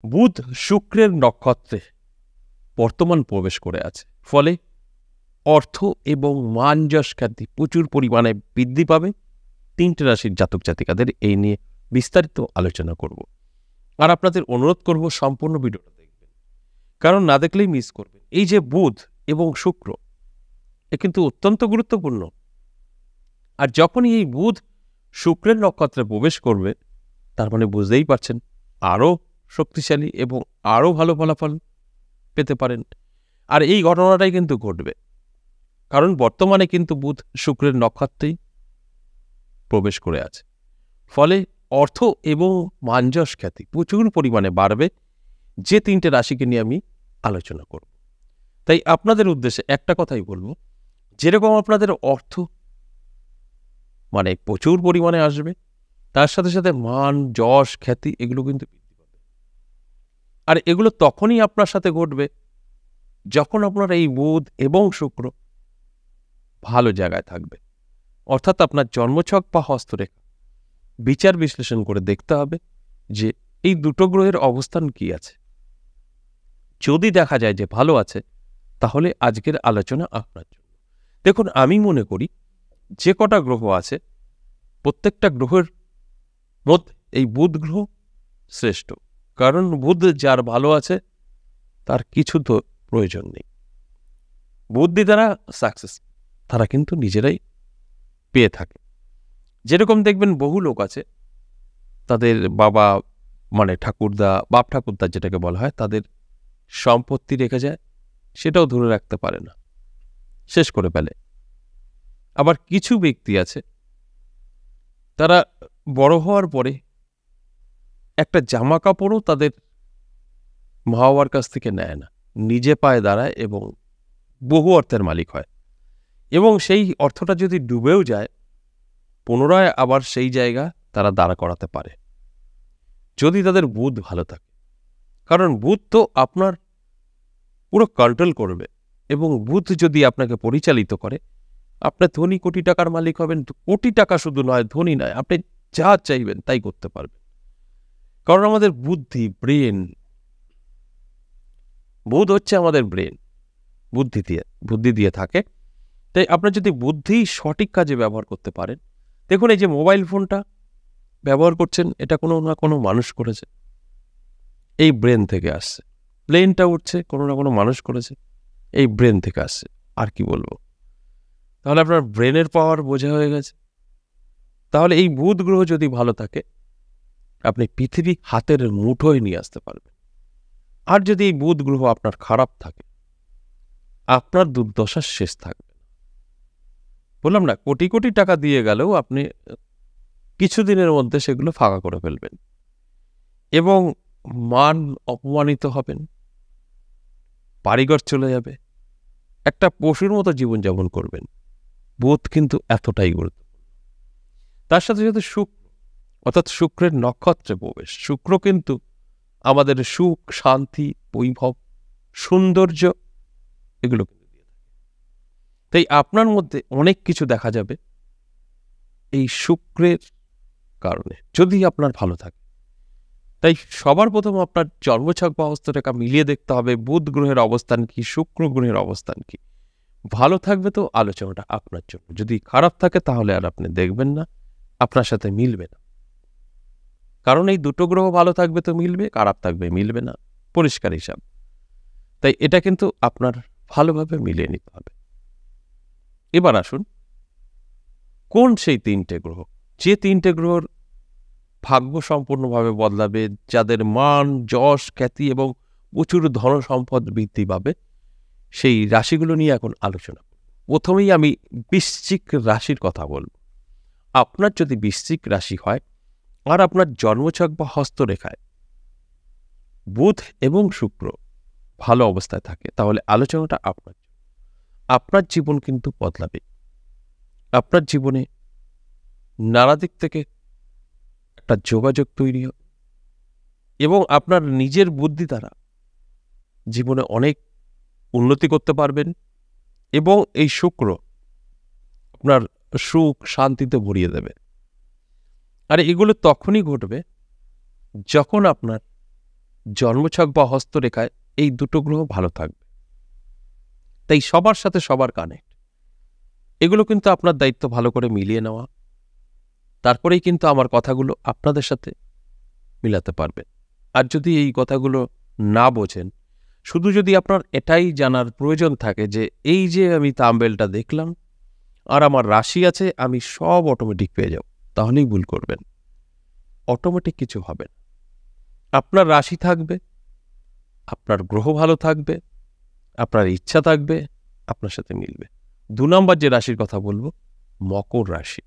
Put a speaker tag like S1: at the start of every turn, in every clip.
S1: বুধ শুক্রের নক্ষত্রে বর্তমান প্রবেশ করে আছে, ফলে অর্থ এবং মান যশ খ্যাতি প্রচুর পরিমাণে বৃদ্ধি পাবে। তিনটে রাশির জাতক জাতিকাদের এই নিয়ে বিস্তারিত আলোচনা করব, আর আপনাদের অনুরোধ করব সম্পূর্ণ ভিডিওটা দেখবেন, কারণ না দেখলেই মিস করবেন। এই যে বুধ এবং শুক্র, এ কিন্তু অত্যন্ত গুরুত্বপূর্ণ। আর যখনই এই বুধ শুক্রের নক্ষত্রে প্রবেশ করবে, তার মানে বুঝতেই পারছেন আরও শক্তিশালী এবং আরও ভালো ফলাফল পেতে পারেন। আর এই ঘটনাটাই কিন্তু ঘটবে, কারণ বর্তমানে কিন্তু বুধ শুক্রের নক্ষত্রেই প্রবেশ করে আছে, ফলে অর্থ এবং মানযশ খ্যাতি প্রচুর পরিমাণে বাড়বে, যে তিনটে রাশিকে নিয়ে আমি আলোচনা করব। তাই আপনাদের উদ্দেশ্যে একটা কথাই বলবো, যেরকম আপনাদের অর্থ মানে প্রচুর পরিমাণে আসবে, তার সাথে সাথে মান যশ খ্যাতি এগুলো কিন্তু বৃদ্ধি পাবে। আর এগুলো তখনই আপনার সাথে ঘটবে যখন আপনার এই বুধ এবং শুক্র ভালো জায়গায় থাকবে। অর্থাৎ আপনার জন্মছক বা হস্তরেখা বিচার বিশ্লেষণ করে দেখতে হবে যে এই দুটো গ্রহের অবস্থান কি আছে। যদি দেখা যায় যে ভালো আছে, তাহলে আজকের আলোচনা আপনার জন্য। দেখুন, আমি মনে করি যে কটা গ্রহ আছে, প্রত্যেকটা গ্রহের মধ্যে এই বুধ গ্রহ শ্রেষ্ঠ, কারণ বুধ যার ভালো আছে তার কিছু তো প্রয়োজন নেই। বুদ্ধি দ্বারা সাকসেস তারা কিন্তু নিজেরাই পেয়ে থাকে। যেরকম দেখবেন বহু লোক আছে, তাদের বাবা মানে ঠাকুরদা, বাপ ঠাকুরদা যেটাকে বলা হয়, তাদের সম্পত্তি রেখে যায়, সেটাও ধরে রাখতে পারে না, শেষ করে ফেলে। আবার কিছু ব্যক্তি আছে, তারা বড় হওয়ার পরে একটা জামা কাপড়ও তাদের মা বাবার কাছ থেকে নেয় না, নিজে পায়ে দাঁড়ায় এবং বহু অর্থের মালিক হয়। এবং সেই অর্থটা যদি ডুবেও যায়, পুনরায় আবার সেই জায়গা তারা দাঁড়া করাতে পারে, যদি তাদের বুধ ভালো থাকে। কারণ বুধ তো আপনার পুরো কন্ট্রোল করবে, এবং বুধ যদি আপনাকে পরিচালিত করে, আপনার ধনী কোটি টাকার মালিক হবেন। কোটি টাকা শুধু নয়, ধনী নয়, আপনি যা চাইবেন তাই করতে পারবেন। কারণ আমাদের বুদ্ধি, ব্রেন, বুধ হচ্ছে আমাদের ব্রেন, বুদ্ধি দিয়ে থাকে। তাই আপনার যদি বুদ্ধি সঠিক কাজে ব্যবহার করতে পারেন, দেখুন এই যে মোবাইল ফোনটা ব্যবহার করছেন, এটা কোনো না কোনো মানুষ করেছে, এই ব্রেন থেকে আসছে। প্লেনটা উঠছে, কোনো না কোনো মানুষ করেছে, এই ব্রেন থেকে আসছে। আর কি বলবো, তাহলে আপনার ব্রেনের পাওয়ার বোঝা হয়ে গেছে। তাহলে এই বুধ গ্রহ যদি ভালো থাকে, আপনি পৃথিবী হাতের মুঠোয় নিয়ে আসতে পারবেন। আর যদি এই বুধ গ্রহ আপনার খারাপ থাকে, আপনার দুর্দশার শেষ থাকবে না। বললাম না, কোটি কোটি টাকা দিয়ে গেলেও আপনি কিছুদিনের মধ্যে সেগুলো ফাঁকা করে ফেলবেন, এবং মান অপমানিত হবেন, বাড়িঘর চলে যাবে, একটা পশুর মতো জীবনযাপন করবেন। বুধ কিন্তু এতটাই গুরুত্বপূর্ণ। তার সাথে সাথে শুক্র, অর্থাৎ শুক্রের নক্ষত্রে প্রবেশ। শুক্র কিন্তু আমাদের সুখ, শান্তি, বৈভব, সৌন্দর্য এগুলো কিন্তু দিয়ে থাকে। তাই আপনার মধ্যে অনেক কিছু দেখা যাবে এই শুক্রের কারণে, যদি আপনার ভালো থাকে। তাই সবার প্রথম আপনার জন্মছক বা হস্তরেখা মিলিয়ে দেখতে হবে বুধ গ্রহের অবস্থান কি, শুক্র গ্রহের অবস্থান কি। ভালো থাকবে তো আলোচনাটা আপনার জন্য, যদি খারাপ থাকে তাহলে আর আপনি দেখবেন না, আপনার সাথে মিলবে না। কারণ এই দুটো গ্রহ ভালো থাকবে তো মিলবে, খারাপ থাকবে মিলবে না, পরিষ্কার হিসাব। তাই এটা কিন্তু আপনার ভালোভাবে মিলিয়ে নিতে হবে। এবার আসুন, কোন সেই তিনটে গ্রহ, যে তিনটে গ্রহর ভাগ্য সম্পূর্ণভাবে বদলাবে, যাদের মান যশ খ্যাতি এবং প্রচুর ধন সম্পদ বৃদ্ধি পাবে, সেই রাশিগুলো নিয়ে এখন আলোচনা করব। প্রথমেই আমি বৃশ্চিক রাশির কথা বলব। আপনার যদি বৃশ্চিক রাশি হয়, আর আপনার জন্মছক বা হস্তরেখায় বুধ এবং শুক্র ভালো অবস্থায় থাকে, তাহলে আলোচনাটা আপনার জন্য। আপনার জীবন কিন্তু বদলাবে, আপনার জীবনে নানা দিক থেকে একটা যোগাযোগ তৈরি হবে, এবং আপনার নিজের বুদ্ধি দ্বারা জীবনে অনেক উন্নতি করতে পারবেন। এবং এই শুক্র আপনার সুখ শান্তিতে ভরিয়ে দেবে। আর এগুলো তখনই ঘটবে যখন আপনার জন্মছক বা হস্তরেখায় এই দুটো গ্রহ ভালো থাকবে। তাই সবার সাথে সবার কানেক্ট, এগুলো কিন্তু আপনার দায়িত্ব ভালো করে মিলিয়ে নেওয়া। তারপরেই কিন্তু আমার কথাগুলো আপনাদের সাথে মিলাতে পারবেন। আর যদি এই কথাগুলো না বোঝেন, শুধু যদি আপনার এটাই জানার প্রয়োজন থাকে যে এই যে আমি থাম্বনেলটা দেখলাম আর আমার রাশি আছে, আমি সব অটোমেটিক পেয়ে যাব, তাহলেই ভুল করবেন। অটোমেটিক কিছু হবে না। আপনার রাশি থাকবে, আপনার গ্রহ ভালো থাকবে, আপনার ইচ্ছা থাকবে, আপনার সাথে মিলবে। 2 নম্বর যে রাশির কথা বলবো, মকর রাশি।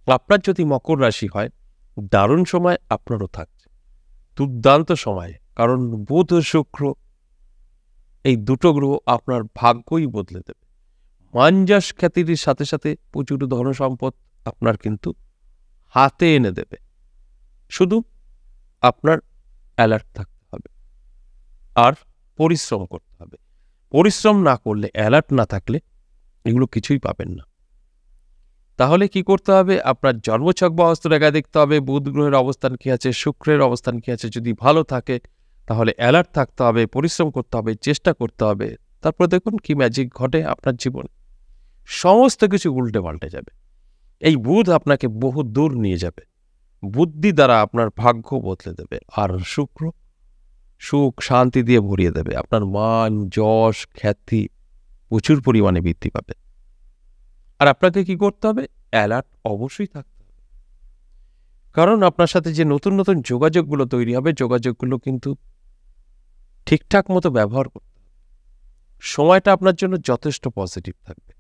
S1: আপনার যদি মকর রাশি হয়, দারুণ সময় আপনারও থাকছে, দুর্দান্ত সময়। কারণ বুধ ও শুক্র এই দুটো গ্রহ আপনার ভাগ্যই বদলে দেবে। মাঞ্জাস খ্যাতির সাথে সাথে প্রচুর ধনসম্পদ আপনার কিন্তু হাতে এনে দেবে। শুধু আপনার অ্যালার্ট থাকতে হবে আর পরিশ্রম করতে হবে। পরিশ্রম না করলে, অ্যালার্ট না থাকলে এগুলো কিছুই পাবেন না। তাহলে কি করতে হবে? আপনার জন্মছক বা হস্তরেখায় দেখতে হবে বুধ গ্রহের অবস্থান কি আছে, শুক্রের অবস্থান কি আছে। যদি ভালো থাকে তাহলে অ্যালার্ট থাকতে হবে, পরিশ্রম করতে হবে, চেষ্টা করতে হবে। তারপর দেখুন কি ম্যাজিক ঘটে আপনার জীবনে। সমস্ত কিছু উল্টে পাল্টে যাবে। এই বুধ আপনাকে বহু দূর নিয়ে যাবে। বুদ্ধি দ্বারা আপনার ভাগ্য বদলে দেবে। আর শুক্র সুখ শান্তি দিয়ে ভরিয়ে দেবে। আপনার মান, যশ, খ্যাতি প্রচুর পরিমাণে বৃদ্ধি পাবে। আর আপনাকে কি করতে হবে? অ্যালার্ট অবশ্যই থাকতে হবে। কারণ আপনার সাথে যে নতুন নতুন যোগাযোগগুলো তৈরি হবে, যোগাযোগগুলো কিন্তু ঠিকঠাক মতো ব্যবহার করতে হবে। সময়টা আপনার জন্য যথেষ্ট পজিটিভ থাকবে।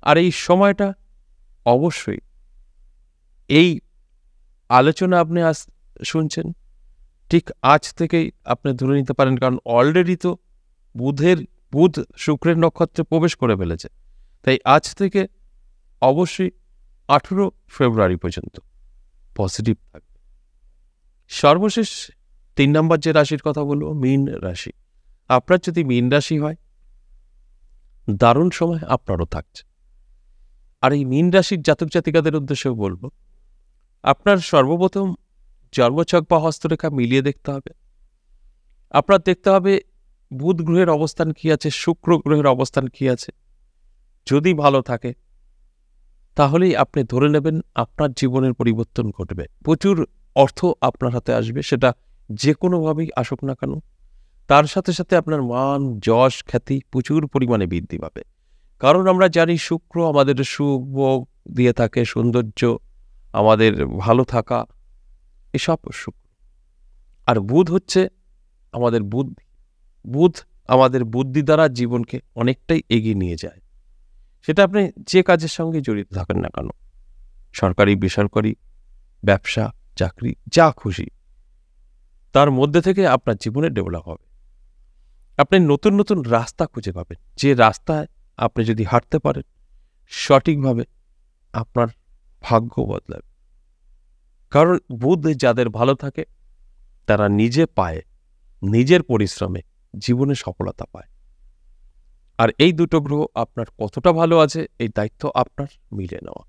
S1: আর এই সময়টা অবশ্যই, এই আলোচনা আপনি আজ শুনছেন, ঠিক আজ থেকেই আপনি ধরে নিতে পারেন। কারণ অলরেডি তো বুধ শুক্রের নক্ষত্রে প্রবেশ করে ফেলেছে। তাই আজ থেকে অবশ্যই 18 ফেব্রুয়ারি পর্যন্ত পজিটিভ থাকবে। সর্বশেষ 3 নম্বর যে রাশির কথা বলবো, মীন রাশি। আপনার যদি মীন রাশি হয়, দারুণ সময় আপনারও থাকছে। আর এই মীন রাশির জাতক জাতিকাদের উদ্দেশ্যেও বলবো, আপনার সর্বপ্রথম জন্মছক বা হস্তরেখা মিলিয়ে দেখতে হবে। আপনার দেখতে হবে বুধ গ্রহের অবস্থান কি আছে, শুক্র গ্রহের অবস্থান কি আছে। যদি ভালো থাকে তাহলেই আপনি ধরে নেবেন আপনার জীবনের পরিবর্তন ঘটবে। প্রচুর অর্থ আপনার হাতে আসবে, সেটা যে কোনোভাবেই আসুক না কেন। তার সাথে সাথে আপনার মান, যশ, খ্যাতি প্রচুর পরিমাণে বৃদ্ধি পাবে। কারণ আমরা জানি শুক্র আমাদের সুখ ভোগ দিয়ে থাকে, সৌন্দর্য, আমাদের ভালো থাকা, এসব শুক্র। আর বুধ হচ্ছে আমাদের বুদ্ধি। বুধ আমাদের বুদ্ধি দ্বারা জীবনকে অনেকটাই এগিয়ে নিয়ে যায়। সেটা আপনি যে কাজের সঙ্গে জড়িত থাকেন না কেন, সরকারি, বেসরকারি, ব্যবসা, চাকরি, যা খুশি, তার মধ্যে থেকে আপনার জীবনে ডেভেলপ হবে। আপনি নতুন নতুন রাস্তা খুঁজে পাবেন, যে রাস্তায় আপনি যদি হাঁটতে পারেন সঠিকভাবে, আপনার ভাগ্য বদলাবে। কারণ বুধ যাদের ভালো থাকে তারা নিজে পায়, নিজের পরিশ্রমে জীবনে সফলতা পায়। আর এই দুটো গ্রহ আপনার কতটা ভালো আছে, এই দায়িত্ব আপনার মিলে নেওয়া।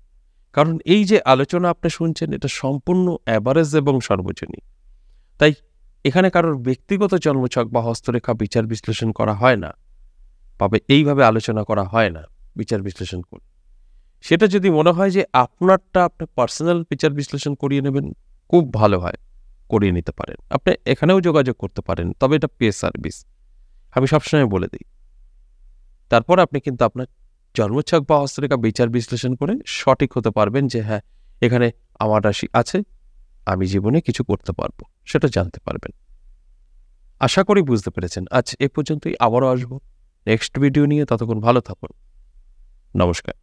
S1: কারণ এই যে আলোচনা আপনি শুনছেন, এটা সম্পূর্ণ অ্যাভারেজ এবং সর্বজনীন। তাই এখানে কারোর ব্যক্তিগত জন্মছক বা হস্তরেখা বিচার বিশ্লেষণ করা হয় না, তবে এইভাবে আলোচনা করা হয় না বিচার বিশ্লেষণ করে। সেটা যদি মনে হয় যে আপনারটা আপনি পার্সোনাল বিচার বিশ্লেষণ করিয়ে নেবেন, খুব ভালো হয়, করিয়ে নিতে পারেন। আপনি এখানেও যোগাযোগ করতে পারেন, তবে এটা পে সার্ভিস, আমি সবসময় বলে দিই। তারপর আপনি কিন্তু আপনার জন্মছক বা হস্তরেখা বিচার বিশ্লেষণ করে সঠিক হতে পারবেন যে হ্যাঁ, এখানে আমার রাশি আছে, আমি জীবনে কিছু করতে পারবো, সেটা জানতে পারবেন। আশা করি বুঝতে পেরেছেন। আজ এ পর্যন্তই, আবারও আসবো নেক্সট ভিডিও নিয়ে। ততক্ষণ ভালো থাকুন। নমস্কার।